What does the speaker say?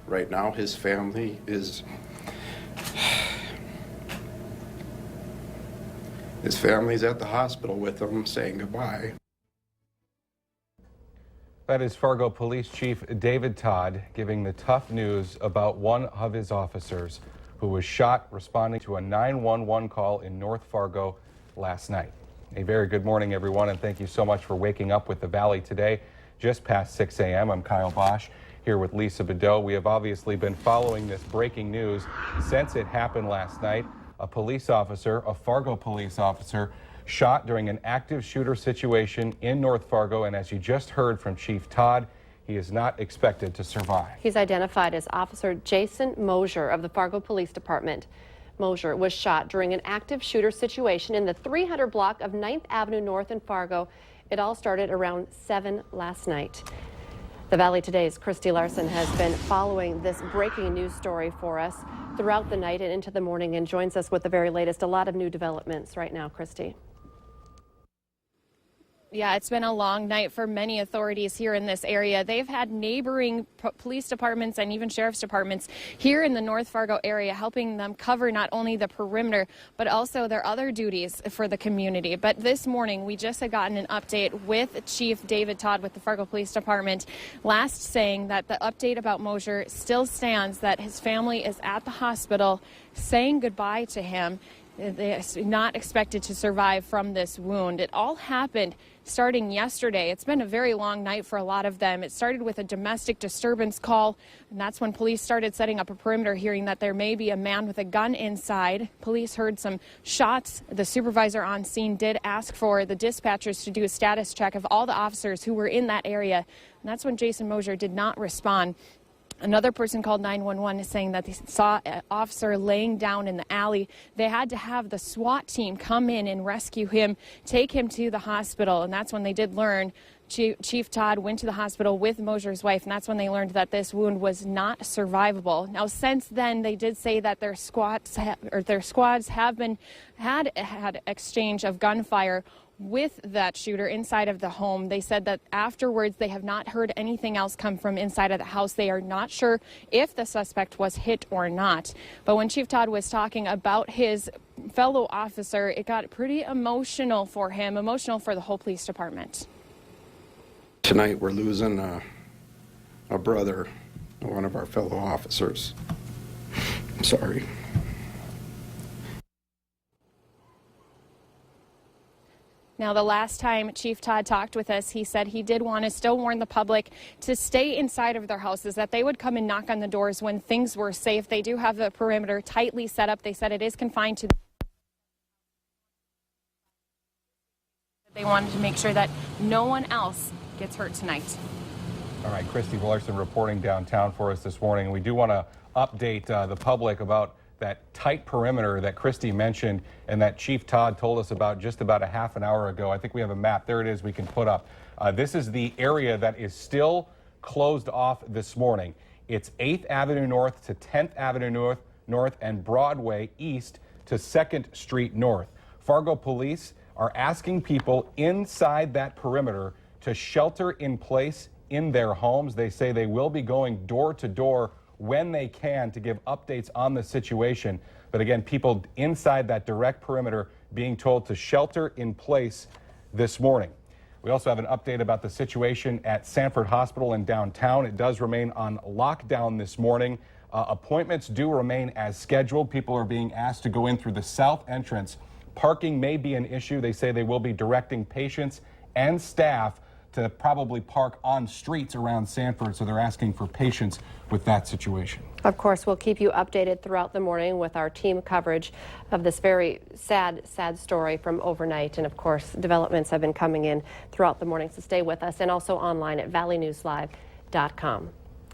Right now, his family is at the hospital with him saying goodbye. That is Fargo Police Chief David Todd giving the tough news about one of his officers who was shot responding to a 911 call in North Fargo last night. A very good morning, everyone, and thank you so much for waking up with the Valley today. Just past 6 a.m. I'm Kyle Bosch here with Lisa Bedeau. We have obviously been following this breaking news since it happened last night. A police officer, a Fargo police officer, shot during an active shooter situation in North Fargo, and as you just heard from Chief Todd, he is not expected to survive. He's identified as Officer Jason Mosier of the Fargo Police Department. Mosier was shot during an active shooter situation in the 300 block of 9th Avenue North in Fargo. It all started around 7 last night. The Valley Today's Christy Larson has been following this breaking news story for us throughout the night and into the morning and joins us with the very latest. A lot of new developments right now, Christy. Yeah, it's been a long night for many authorities here in this area. They've had neighboring police departments and even sheriff's departments here in the North Fargo area helping them cover not only the perimeter, but also their other duties for the community. But this morning, we just had gotten an update with Chief David Todd with the Fargo Police Department last saying that the update about Mosier still stands, that his family is at the hospital saying goodbye to him. They're not expected to survive from this wound. It all happened starting yesterday. It's been a very long night for a lot of them. It started with a domestic disturbance call, and that's when police started setting up a perimeter, hearing that there may be a man with a gun inside. Police heard some shots. The supervisor on scene did ask for the dispatchers to do a status check of all the officers who were in that area, and that's when Jason Mosier did not respond. Another person called 911 saying that they saw an officer laying down in the alley. They had to have the SWAT team come in and rescue him, take him to the hospital, and that's when they did learn. Chief Todd went to the hospital with Mosier's wife, and that's when they learned that this wound was not survivable. Now, since then, they did say that their squads have had exchange of gunfire with that shooter inside of the home. They said that afterwards they have not heard anything else come from inside of the house. They are not sure if the suspect was hit or not. But when Chief Todd was talking about his fellow officer, it got pretty emotional for him, emotional for the whole police department. Tonight we're losing a brother, one of our fellow officers. I'm sorry. Now, the last time Chief Todd talked with us, he said he did want to still warn the public to stay inside of their houses, that they would come and knock on the doors when things were safe. They do have the perimeter tightly set up. They said it is confined to. They wanted to make sure that no one else gets hurt tonight. All right, Christy Larson reporting downtown for us this morning. We do want to update the public about that tight perimeter that Christy mentioned and that Chief Todd told us about just about a half an hour ago. I think we have a map. There it is we can put up. This is the area that is still closed off this morning. It's 8th Avenue North to 10th Avenue North and Broadway East to 2nd Street North. Fargo police are asking people inside that perimeter to shelter in place in their homes. They say they will be going door to door when they can to give updates on the situation. But again, people inside that direct perimeter being told to shelter in place this morning. We also have an update about the situation at Sanford Hospital in downtown. It does remain on lockdown this morning. Appointments do remain as scheduled. People are being asked to go in through the south entrance. Parking may be an issue. They say they will be directing patients and staff to probably park on streets around Sanford, so they're asking for patience with that situation. Of course, we'll keep you updated throughout the morning with our team coverage of this very sad story from overnight. And of course, developments have been coming in throughout the morning, so stay with us and also online at valleynewslive.com.